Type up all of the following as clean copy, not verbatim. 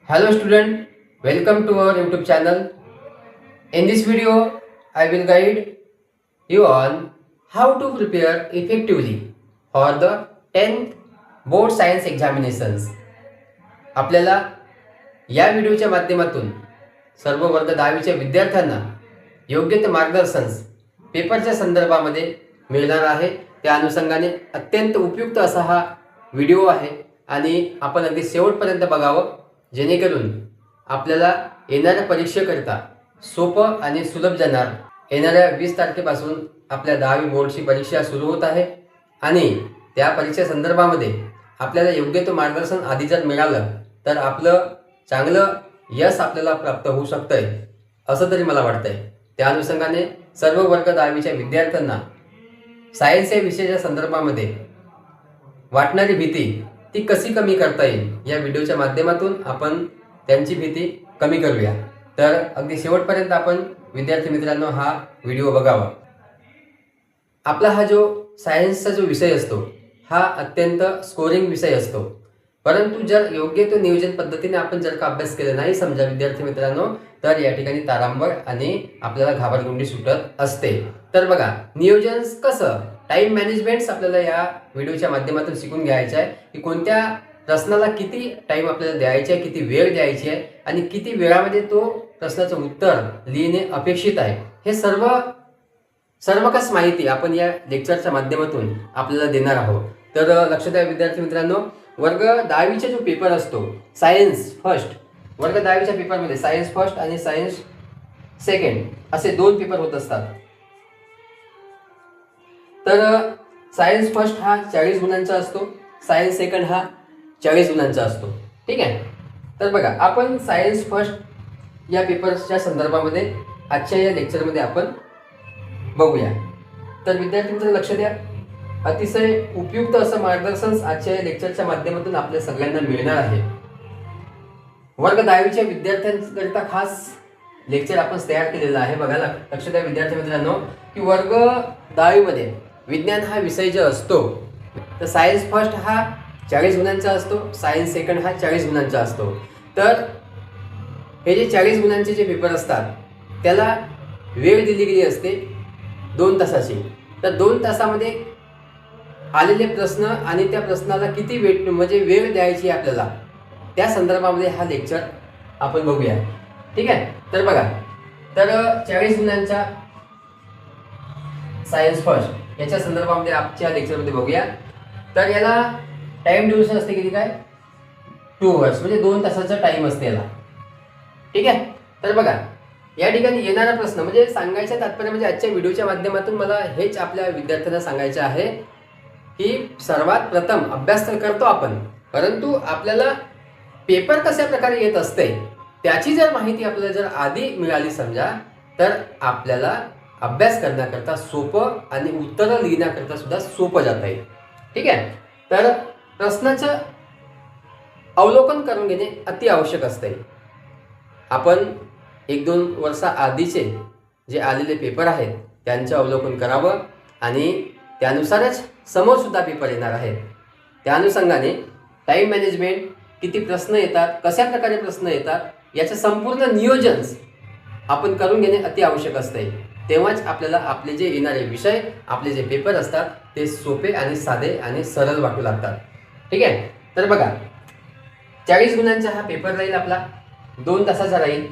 Hello student, welcome to our YouTube channel. In this video, I will guide you on how to prepare effectively for the 10th board science examinations. आपल्याला या व्हिडिओच्या माध्यमातून सर्व वर्ग 10वीच्या विद्यार्थ्यांना योग्य ते मार्गदर्शन पेपरच्या संदर्भामध्ये मिळणार आहे. त्या अनुषंगाने अत्यंत उपयुक्त असा हा व्हिडिओ आहे आणि आपण अगदी शेवटपर्यंत बघावं, जेणेकरून आपल्याला येणाऱ्या परीक्षेकरिता सोपं आणि सुलभ जाणार. येणाऱ्या 20 तारखेपासून आपल्या 10वी बोर्डची परीक्षा सुरू होत आहे आणि त्या परीक्षे संदर्भामध्ये आपल्याला योग्य तो मार्गदर्शन आधी जर मिळालं तर आपलं चांगलं यश आपल्याला प्राप्त होऊ शकतंय असं तरी मला वाटतंय. त्या अनुषंगाने सर्व वर्ग 10वीच्या विद्यार्थ्यांना सायन्स या विषयाच्या संदर्भामध्ये वाटणारी भीती ती कशी कमी करता येईल या व्हिडिओच्या माध्यमातून आपण त्यांची भीती कमी करूया. तर अगदी शेवटपर्यंत आपण विद्यार्थी मित्रांनो हा व्हिडिओ बघावा. आपला हा जो सायन्सचा जो विषय असतो हा अत्यंत स्कोरिंग विषय असतो, परंतु जर योग्य तो नियोजन पद्धतीने आपण जर का अभ्यास केला नाही समजा विद्यार्थी मित्रांनो, तर या ठिकाणी तारांबळ आणि आपल्याला घाबरगुंडी सुटत असते. तर बघा, नियोजन कसं, टाइम मॅनेजमेंट आपल्याला या व्हिडिओच्या माध्यमातून शिकून घ्यायचं आहे की कोणत्या प्रश्नाला किती टाइम आपल्याला द्यायचा आहे, किती वेळ द्यायची आहे आणि किती वेळामध्ये तो प्रश्नाचं उत्तर लिहिणे अपेक्षित आहे. हे सर्वकष माहिती आपण या लेक्चरच्या माध्यमातून आपल्याला देणार आहोत. तर लक्ष द्या विद्यार्थी मित्रांनो, वर्ग 10वीचा जो पेपर असतो सायन्स फर्स्ट, वर्ग 10वीच्या पेपरमध्ये सायन्स फर्स्ट आणि सायन्स सेकंड असे 2 पेपर होत असतात. तर सायन्स फर्स्ट हा 40 गुणांचा असतो, सायन्स सेकंड हा 40 गुणांचा असतो. ठीक आहे. तर बघा, आपण सायन्स फर्स्ट या पेपरच्या संदर्भामध्ये आजच्या या लेक्चरमध्ये आपण बघूया. तर विद्यार्थी मित्रांनो लक्ष द्या, अतिशय उपयुक्त असं मार्गदर्शन आजच्या या लेक्चरच्या माध्यमातून आपल्या सगळ्यांना मिळणार आहे. वर्ग 10वीच्या विद्यार्थ्यांकरिता खास लेक्चर आपण तयार केलेला आहे. बघा लक्ष द्या विद्यार्थी मित्रांनो की वर्ग 10वीमध्ये विज्ञान हा विषय जो असतो तर सायन्स फर्स्ट हा 40 गुणांचा असतो, सायन्स सेकंड हा 40 गुणांचा असतो. तर हे जे 40 गुणांचे जे पेपर असतात त्याला वेळ दिली गेली असते 2 तासाची. तर 2 तासामध्ये आलेले प्रश्न आणि त्या प्रश्नाला किती वेळ द्यायची आपल्याला त्या संदर्भामध्ये हा लेक्चर आपण बघूया. ठीक आहे. तर बघा, तर 40 गुणांचा सायन्स फर्स्ट याच्या संदर्भामध्ये आजच्या लेक्चरमध्ये बघूया. तर याला टाइम ड्युरेशन असते किती काय 2 आवर्स, म्हणजे 2 तासाचा टाइम असते याला. ठीक आहे. तर बघा, या ठिकाणी येणारा प्रश्न म्हणजे सांगायचं तात्पर्य म्हणजे आजच्या व्हिडिओच्या माध्यमातून मला हेच आपल्या विद्यार्थ्यांना सांगायचं आहे की सर्वात प्रथम अभ्यास तर करतो आपण, परंतु आपल्याला पेपर कशा प्रकारे येत असते त्याची जर माहिती आपल्याला जर आधी मिळाली समजा, तर आपल्याला अभ्यास करण्याकरता सोपं आणि उत्तरं लिहिण्याकरता सुद्धा सोपं जाता येईल. ठीक आहे. तर प्रश्नाचं अवलोकन करून घेणे अति आवश्यक असते. आपण 1-2 वर्षाआधीचे जे आलेले पेपर आहेत त्यांचं अवलोकन करावं आणि त्यानुसारच समोर सुद्धा पेपर येणार आहेत. त्या अनुषंगाने टाइम मॅनेजमेंट, किती प्रश्न येतात, कशा प्रकारे प्रश्न येतात याचं संपूर्ण नियोजन आपण करून घेणे अति आवश्यक असते. तेव्हाच आपल्याला आपले जे येणारे विषय, आपले जे पेपर असतात ते सोपे आणि साधे आणि सरळ वाटू लागतात. ठीक आहे. तर बघा, 40 गुणांचा हा पेपर राहील आपला, 2 तासाचा राहील.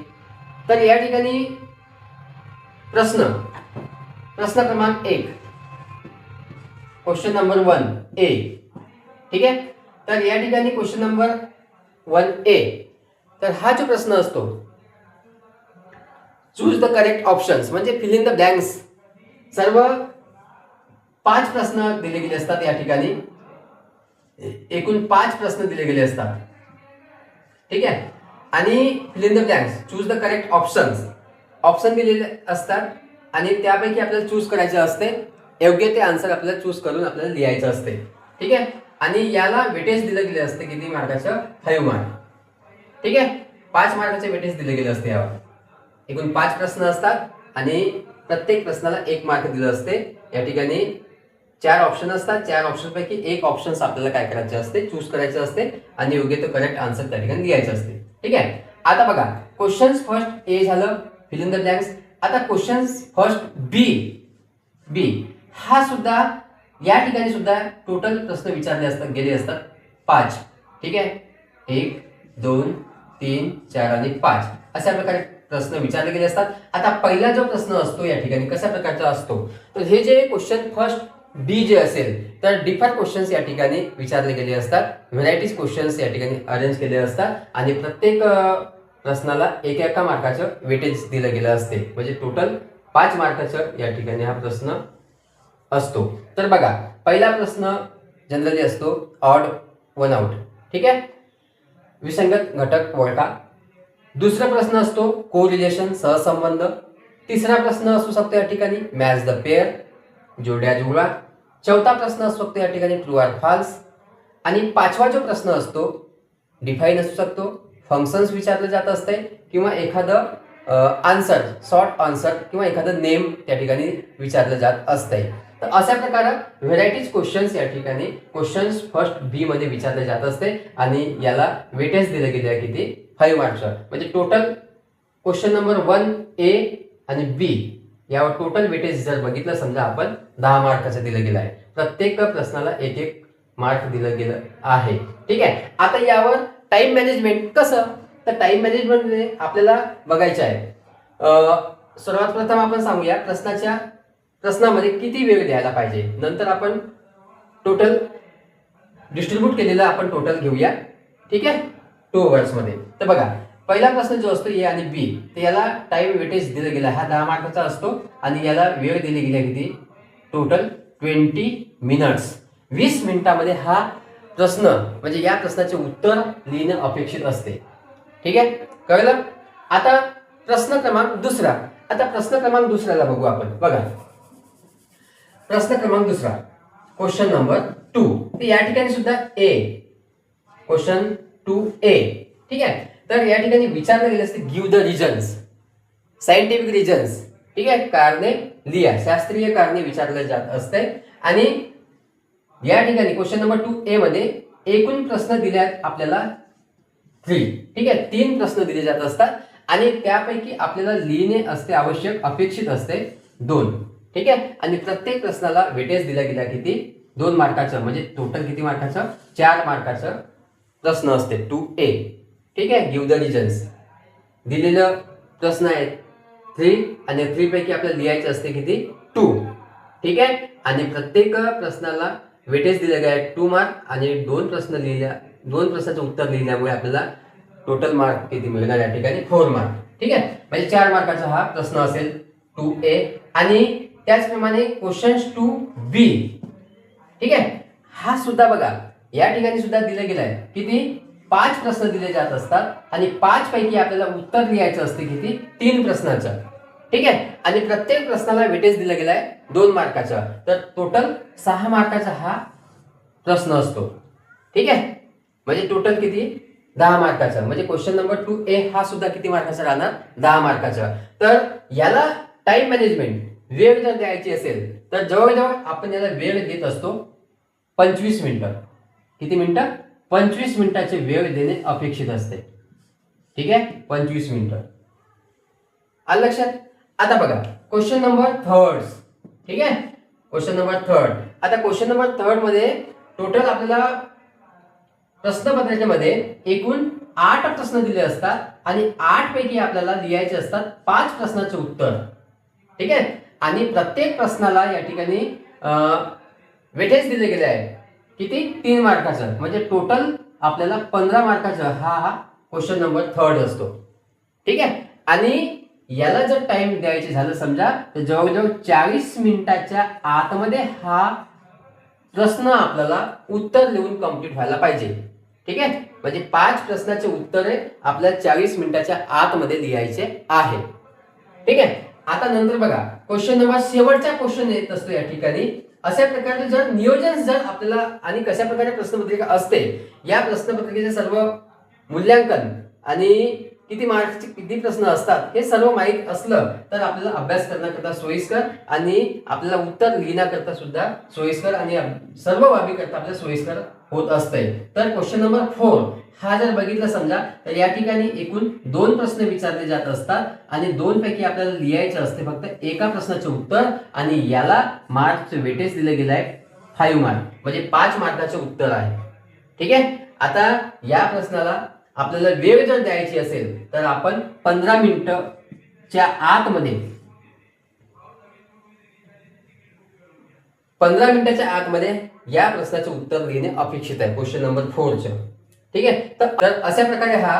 तर या ठिकाणी प्रश्न क्रमांक 1, क्वेश्चन नंबर 1A. ठीक आहे. तर या ठिकाणी क्वेश्चन नंबर 1A, तर हा जो प्रश्न असतो चूज द करेक्ट ऑप्शन्स म्हणजे फिल इन द ब्लँक्स. सर्व 5 प्रश्न दिले गेले असतात. या ठिकाणी एकूण 5 प्रश्न दिले गेले असतात. ठीक आहे. आणि fill in the blanks, choose the correct option दिलेले असतात आणि त्यापैकी आपल्याला चूज करायचं असते. योग्य ते आन्सर आपल्याला चूज करून आपल्याला लिहायचं असते. ठीक आहे. आणि याला वेटेज दिलं गेले असते किती मार्काचं, 5 मार्क. ठीक आहे. 5 मार्काचे वेटेज दिले गेले असते. यावर एकूण 5 प्रश्न असतात आणि प्रत्येक प्रश्नाला 1 मार्क दिलं असते. या ठिकाणी 4 ऑप्शन असतात. 4 ऑप्शन पैकी एक ऑप्शन आपल्याला काय करायचे असते, चूज करायचं असते आणि योग्य तो करेक्ट आन्सर त्या ठिकाणी लिहायचं असते. ठीक आहे. आता बघा क्वेश्चन्स फर्स्ट ए झालं, फिल इन द ब्लँक्स. आता क्वेश्चन्स फर्स्ट बी हा सुद्धा या ठिकाणी सुद्धा टोटल प्रश्न विचारले गेले असतात 5. ठीक आहे. 1 2 3 4 आणि 5 अशा प्रकारे प्रश्न विचारले गेले असतात. आता पहिला जो प्रश्न असतो या ठिकाणी कशा प्रकारचा असतो, तर हे जे क्वेश्चन फर्स्ट बी जे असेल तर डिफरंट क्वेश्चन्स या ठिकाणी विचारले गेले असतात. व्हरायटीज क्वेश्चन्स या ठिकाणी अरेंज केले असतात आणि प्रत्येक प्रश्नाला एका मार्काचं वेटेज दिलं गेलं असते. म्हणजे टोटल 5 मार्काचं या ठिकाणी हा प्रश्न असतो. तर बघा पहिला प्रश्न जनरली असतो ऑड वन आउट. ठीक आहे. विसंगत घटक ओळखा. दुसरा प्रश्न असतो कोरिलेशन सहसंबंध. तिसरा प्रश्न असू शकतो या ठिकाणी मॅच द पेअर जोड्या जुळवा. चौथा प्रश्न असू शकतो या ठिकाणी ट्रू आर फॉल्स. आणि पाचवा जो प्रश्न असतो डिफाईन असू शकतो, फंक्शन्स विचारलं जात असते किंवा एखादं आन्सर शॉर्ट आन्सर किंवा एखादं नेम त्या ठिकाणी विचारलं जात असते. तर अशा प्रकारे व्हेरायटीज क्वेश्चन्स या ठिकाणी क्वेश्चन्स फर्स्ट बी मध्ये विचारले जात असते आणि याला वेटेज दिलं गेलं आहे किती 5 मार्क्सचं. म्हणजे टोटल क्वेश्चन नंबर 1 ए आणि बी यावर टोटल वेटेज जर बघितलं समजा आपण 10 मार्काचं दिलं गेलं आहे. प्रत्येक प्रश्नाला एक मार्क दिलं गेलं आहे. ठीक आहे. आता यावर टाइम मॅनेजमेंट कसं, तर टाइम मॅनेजमेंट आपल्याला बघायचं आहे. सर्वात प्रथम आपण सांगूया प्रश्नामध्ये किती वेळ द्यायला पाहिजे. नंतर आपण टोटल डिस्ट्रीब्यूट केलेलं आपण टोटल घेऊया. ठीक आहे 2 आवर्स मध्ये. तर बघा पहिला प्रश्न जो असतो ए आणि बी तर याला टाइम वेटेज दिलं गेला हा 10 मार्काचा असतो आणि याला वेळ दिली गेली किती टोटल 20 मिनिट्स. 20 मिनिटामध्ये हा प्रश्न म्हणजे या प्रश्नाचे उत्तर लिहिणं अपेक्षित असते. ठीक आहे. कळलं. आता प्रश्न क्रमांक दुसऱ्याला बघू आपण. बघा प्रश्न क्रमांक दुसरा क्वेश्चन नंबर 2. तर या ठिकाणी सुद्धा ए क्वेश्चन 2A. ठीक आहे. तर या ठिकाणी विचारलं गेलं असते give the reasons scientific reasons. ठीक आहे. कारणे लिहा, शास्त्रीय कारणे विचारले जात असते. आणि या ठिकाणी क्वेश्चन नंबर 2A मध्ये एकूण प्रश्न दिल्यात आपल्याला 3. ठीक आहे. 3 प्रश्न दिले जात असतात आणि त्यापैकी आपल्याला लिहिणे असते आवश्यक अपेक्षित असते 2. ठीक आहे. आणि प्रत्येक प्रश्नाला वेटेज दिला गेला किती 2 मार्काचं. म्हणजे टोटल किती मार्काचं 4 मार्काचं प्रश्न असते 2A. ठीक आहे. गिव्ह द रिझन्स दिलेलं प्रश्न आहेत 3 आणि 3 पैकी आपल्याला लिहायचं असते किती 2. ठीक आहे. आणि प्रत्येक प्रश्नाला वेटेज दिले गेले 2 मार्क आणि 2 प्रश्नाचं उत्तर लिहिल्यामुळे आपल्याला टोटल मार्क किती मिळणार या ठिकाणी 4 मार्क. ठीक आहे. म्हणजे 4 मार्काचा हा प्रश्न असेल 2A. आणि त्याचप्रमाणे क्वेश्चन 2B. ठीक आहे. हा सुद्धा बघा या ठिकाणी सुद्धा दिलं गेलं आहे किती 5 प्रश्न दिले जात असतात आणि 5 पैकी आपल्याला उत्तर लिहायचं असते किती 3 प्रश्नाचं. ठीक आहे. आणि प्रत्येक प्रश्नाला वेटेज दिलं गेलं आहे 2 मार्काचं. तर टोटल 6 मार्काचा हा प्रश्न असतो. ठीक आहे. म्हणजे टोटल किती 10 मार्काचा. म्हणजे क्वेश्चन नंबर 2A हा सुद्धा किती मार्काचा राहणार 10 मार्काचा. तर याला टाइम मॅनेजमेंट वेळ जर द्यायची असेल तर जवळजवळ आपण याला वेळ देत असतो 25 मिनिटं. किती मिनिटं 25 मिनिटाचे वेळ देणे अपेक्षित असते. ठीक आहे. 25 मिनिटं आलं लक्षात. आता बघा क्वेश्चन नंबर 3. ठीक आहे. Question number 3. आता क्वेश्चन नंबर 3 मध्ये टोटल आपल्याला प्रश्नपत्रिकेमध्ये एकूण 8 प्रश्न दिले असतात आणि 8 पैकी आपल्याला लिहायचे असतात 5 प्रश्नाचे उत्तर. ठीक आहे. आणि प्रत्येक प्रश्नाला या ठिकाणी वेटेज दिले गेले आहे किती 3 मार्काचं. म्हणजे टोटल आपल्याला 15 मार्काचा हा क्वेश्चन नंबर 3 असतो. ठीक आहे. आणि याला जर टाइम द्यायचे झालं समजा तर जवळजवळ 40 मिनिटाच्या आतमध्ये हा प्रश्न आपल्याला उत्तर लिहून कंप्लीट व्हायला पाहिजे. ठीक आहे. म्हणजे 5 प्रश्नाचे उत्तरे आपल्याला 40 मिनिटाच्या आतमध्ये लिहायचे आहे. ठीक आहे. आता नंतर बघा क्वेश्चन नंबर शेवटचा क्वेश्चन येत असतो या ठिकाणी. अशा प्रकारे जर नियोजन जर आपल्याला आणि कशा प्रकारे प्रश्नपत्रिका असते या प्रश्नपत्रिकेचे सर्व मूल्यांकन आणि किती मार्क्सचे किती प्रश्न असतात हे सर्व माहीत असलं तर आपल्याला अभ्यास करण्याकरता सोयीस्कर आणि आपल्याला उत्तर लिहिण्याकरता सुद्धा सोयीस्कर आणि सर्व बाबीकरता आपल्याला सोयीस्कर होत असते. तर क्वेश्चन नंबर 4 हा जर बघितलं समजा तर या ठिकाणी एकूण 2 प्रश्न विचारले जात असतात आणि 2 पैकी आपल्याला लिहायचं असते फक्त एका प्रश्नाचे उत्तर आणि याला मार्क्सचे वेटेज दिले गेले आहे 5 मार्क म्हणजे 5 मार्काचे उत्तर आहे. ठीक आहे. आता या प्रश्नाला आपल्याला वेळ जर द्यायची असेल तर आपण 15 मिनिटाच्या आतमध्ये 15 मिनिटाच्या आतमध्ये या प्रश्नाचे उत्तर लिहिणे अपेक्षित आहे क्वेश्चन नंबर 4 चे. ठीक आहे. तर अशा प्रकारे हा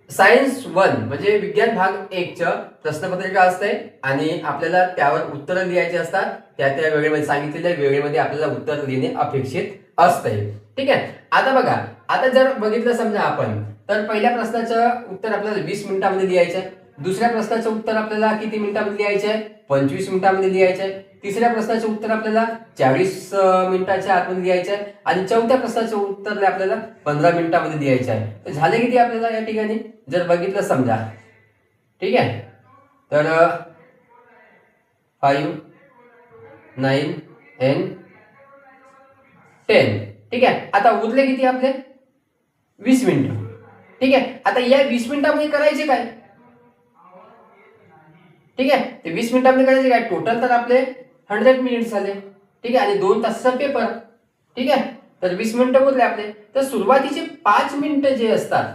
सायन्स 1 म्हणजे विज्ञान भाग 1 च प्रश्नपत्रिका असते आणि आपल्याला त्यावर उत्तर लिहायची असतात. त्या वेळेमध्ये सांगितलेल्या वेळेमध्ये आपल्याला उत्तर लिहिणे अपेक्षित असते. ठीक आहे. आता बघा, आता जर बघितलं समजा आपण तर पहिल्या प्रश्नाचं उत्तर आपल्याला 20 मिनिटांमध्ये लिहायचं आहे. दुसऱ्या प्रश्नाचं उत्तर आपल्याला किती मिनिटांमध्ये लिहायचं आहे? 25 मिनिटांमध्ये लिहायचं आहे. तिसऱ्या प्रश्नाचे उत्तर आपल्याला 40 मिनिटाच्या आतमध्ये लिहायचं आहे आणि चौथ्या प्रश्नाचे उत्तर आपल्याला 15 मिनिटांमध्ये लिहायचं आहे. तर झाले किती आपल्याला या ठिकाणी जर बघितलं समजा. ठीक आहे. तर 5 9 and 10. ठीक आहे. आता उरले किती आपले 20 मिनिटं. ठीक आहे. आता या 20 मिनिटांमध्ये करायचे काय? ठीक आहे. ते 20 मिनिटांमध्ये करायचे काय? टोटल तर आपले 100 मिनिट्स झाले. ठीक आहे. आणि 2 तासाचा पेपर. ठीक आहे. तर 20 मिनिटं उरले आपले. तर सुरुवातीचे 5 मिनिटं जे असतात,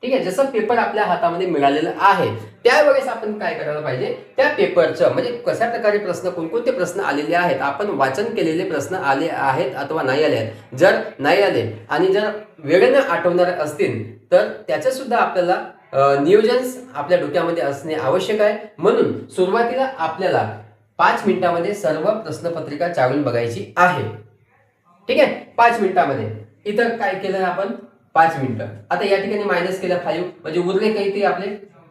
ठीक आहे, जसं पेपर आपल्या हातामध्ये मिळालेलं आहे त्यावेळेस आपण काय करायला पाहिजे, त्या पेपरचं म्हणजे कशा प्रकारे प्रश्न कोणकोणते प्रश्न आलेले आहेत, आपण वाचन केलेले प्रश्न आले आहेत अथवा नाही आले आहेत. जर नाही आले आणि जर वेळेने आठवणारे असतील तर त्याचं सुद्धा आपल्याला नियोजन आपल्या डोक्यामध्ये असणे आवश्यक आहे. म्हणून सुरुवातीला आपल्याला 5 मिनिटांमध्ये सर्व प्रश्नपत्रिका चाळून बघायची आहे. ठीक आहे. 5 मिनिटांमध्ये इथं काय केलं आपण 5 मिनिटं. आता या ठिकाणी मायनस केलं 5 म्हणजे उरले काही ते आपले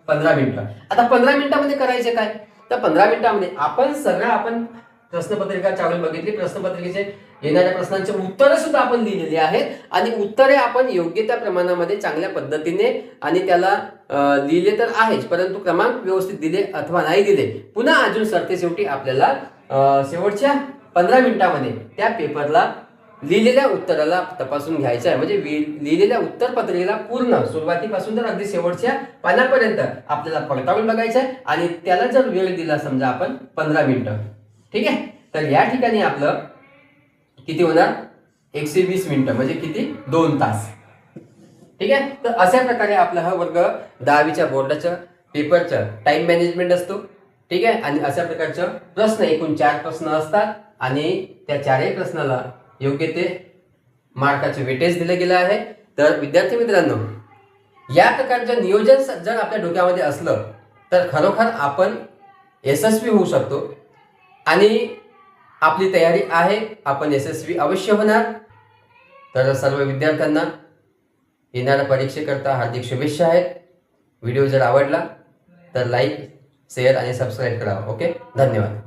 15 मिनिटं. आता 15 मिनिटांमध्ये करायचे काय, तर 15 मिनिटांमध्ये आपण प्रश्नपत्रिका चाळून बघितली. प्रश्नपत्रिकेचे येणाऱ्या प्रश्नांचे उत्तरं सुद्धा आपण लिहिलेली आहेत आणि उत्तरे आपण योग्य त्या प्रमाणामध्ये चांगल्या पद्धतीने आणि त्याला लिहिले तर आहेच, परंतु क्रमांक व्यवस्थित दिले अथवा नाही दिले पुन्हा अजून सरतेशेवटी आपल्याला शेवटच्या 15 मिनिटांमध्ये त्या पेपरला लिहिलेल्या उत्तराला तपासून घ्यायचं आहे. म्हणजे लिहिलेल्या उत्तर पत्रिकेला पूर्ण सुरुवातीपासून तर अगदी शेवटच्या पानापर्यंत आपल्याला पडताळून बघायचं आहे आणि त्याला जर वेळ दिला समजा आपण 15 मिनिटं. ठीक आहे. तर या ठिकाणी आपलं किती होणार 120 मिनिटं म्हणजे किती 2 तास. ठीक आहे. तर अशा प्रकारे आपला हा वर्ग 10वीच्या बोर्डाच्या पेपरचं टाइम मॅनेजमेंट असतो. ठीक आहे. आणि अशा प्रकारचं प्रश्न एकूण 4 प्रश्न असतात आणि त्या 4ही प्रश्नाला योग्य ते मार्काचे वेटेज दिले गेले आहे. तर विद्यार्थी मित्रांनो, या प्रकारचं नियोजन जर आपल्या डोक्यामध्ये असलं तर खरोखर आपण यशस्वी होऊ शकतो आणि आपली तयारी आहे, आपण यशस्वी अवश्य होणार. तर सर्व विद्यार्थ्यांना येणाऱ्या परीक्षेकरता हार्दिक शुभेच्छा आहेत. व्हिडिओ जर आवडला तर लाईक शेअर आणि सबस्क्राईब करा. ओके, धन्यवाद.